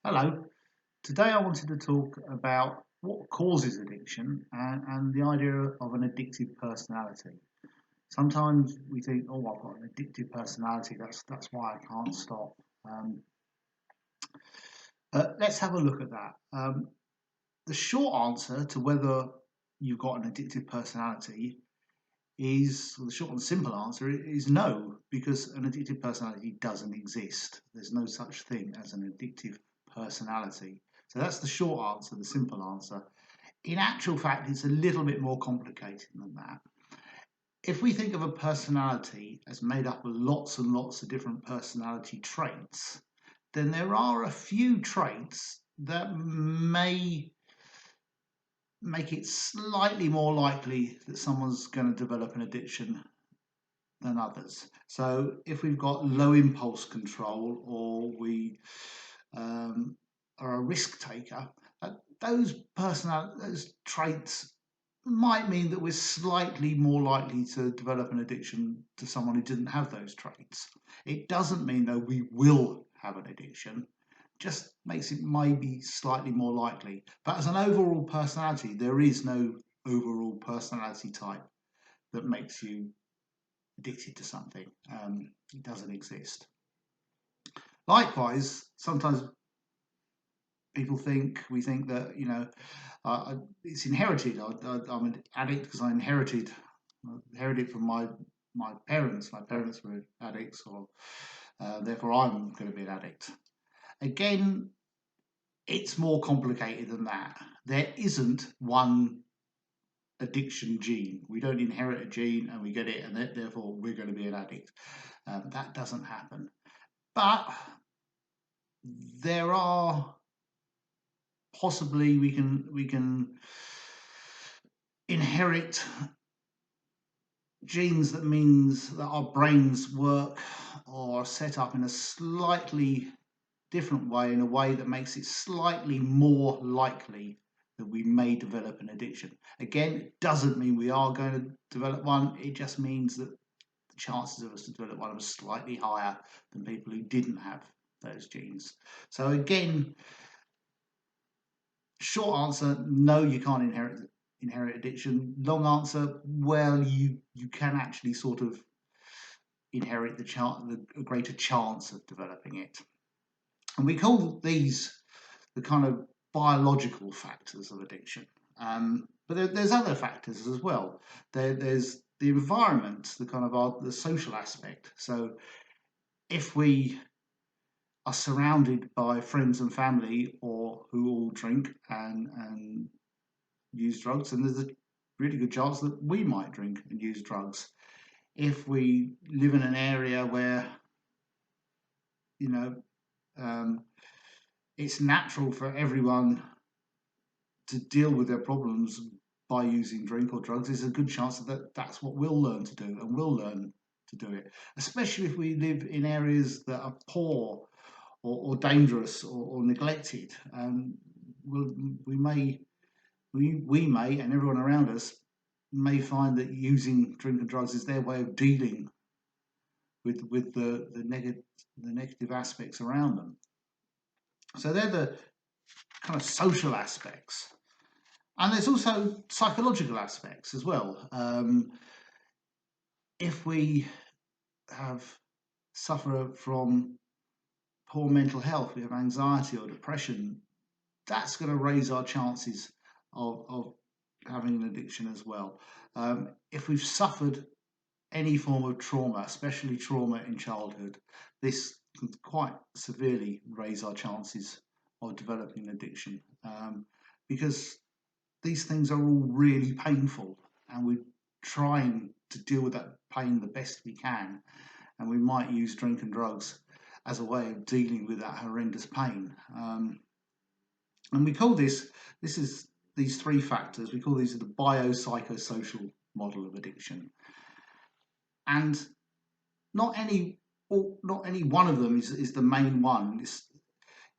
Hello. Today I wanted to talk about what causes addiction and the idea of an addictive personality. Sometimes we think, oh, I've got an addictive personality. That's why I can't stop. Um, let's have a look at that. The short answer to whether you've got an addictive personality is, well, the short and simple answer is no, because an addictive personality doesn't exist. There's no such thing as an addictive personality. So that's the short answer, the simple answer. In actual fact, it's a little bit more complicated than that. If we think of a personality as made up of lots and lots of different personality traits, then there are a few traits that may make it slightly more likely that someone's going to develop an addiction than others. So if we've got low impulse control or we are a risk taker, those traits might mean that we're slightly more likely to develop an addiction to someone who didn't have those traits. It doesn't mean though we will have an addiction, just makes it maybe slightly more likely. But as an overall personality, there is no overall personality type that makes you addicted to something. It doesn't exist. Likewise, sometimes we think that it's inherited. I'm an addict because I inherited from my parents. My parents were addicts, or therefore I'm going to be an addict. Again, it's more complicated than that. There isn't one addiction gene. We don't inherit a gene and we get it, and therefore we're going to be an addict. That doesn't happen. But there are possibly we can inherit genes that means that our brains work or are set up in a slightly different way, in a way that makes it slightly more likely that we may develop an addiction. Again, it doesn't mean we are going to develop one. It just means that the chances of us to develop one are slightly higher than people who didn't have those genes. So again, short answer, no, you can't inherit addiction. Long answer, well, you can actually sort of inherit a greater chance of developing it. And we call these the kind of biological factors of addiction. But there's other factors as well. There's the environment, the kind of the social aspect. So if we are surrounded by friends and family or who all drink and use drugs, and there's a really good chance that we might drink and use drugs. If we live in an area where you know um, it's natural for everyone to deal with their problems by using drink or drugs, there's a good chance that that's what we'll learn to do, and we'll learn to do it. Especially if we live in areas that are poor or dangerous or neglected, we may we may, and everyone around us may find that using drink and drugs is their way of dealing with the negative aspects around them. So they're the kind of social aspects, and there's also psychological aspects as well. If we have suffer from poor mental health, we have anxiety or depression, that's going to raise our chances of having an addiction as well. If we've suffered any form of trauma, especially trauma in childhood, this can quite severely raise our chances of developing addiction, because these things are all really painful, and we're trying to deal with that pain the best we can, and we might use drink and drugs as a way of dealing with that horrendous pain. And we call these three factors, we call these the biopsychosocial model of addiction. And not any not any one of them is the main one.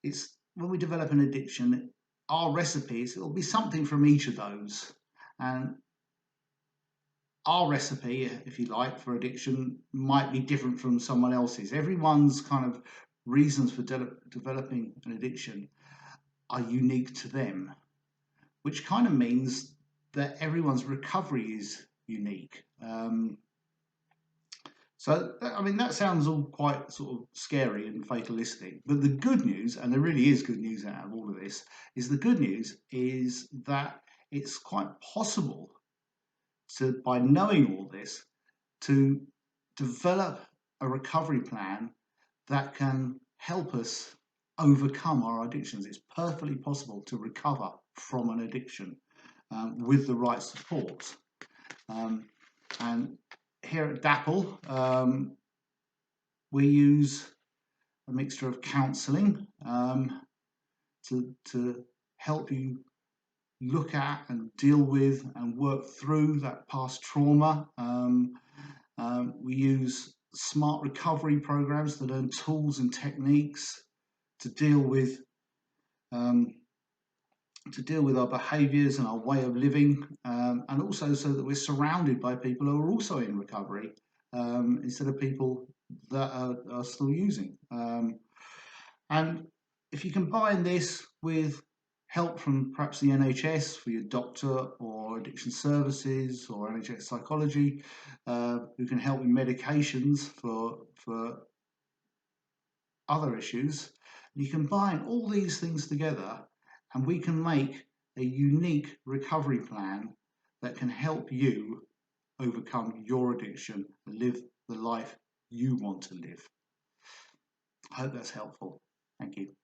It's when we develop an addiction, our recipes, it'll be something from each of those. And our recipe, if you like, for addiction might be different from someone else's. Everyone's kind of reasons for developing an addiction are unique to them, which kind of means that everyone's recovery is unique. So, I mean, that sounds all quite sort of scary and fatalistic. But the good news, and there really is good news out of all of this, is the good news is that it's quite possible to, by knowing all this, to develop a recovery plan that can help us overcome our addictions. It's perfectly possible to recover from an addiction with the right support. And here at DAPL, we use a mixture of counselling to help you look at and deal with and work through that past trauma. We use smart recovery programs that learn tools and techniques to deal with our behaviours and our way of living, and also so that we're surrounded by people who are also in recovery instead of people that are still using. And if you combine this with help from perhaps the NHS for your doctor or addiction services or NHS psychology, who can help with medications for other issues, you combine all these things together and we can make a unique recovery plan that can help you overcome your addiction and live the life you want to live. I hope that's helpful. Thank you.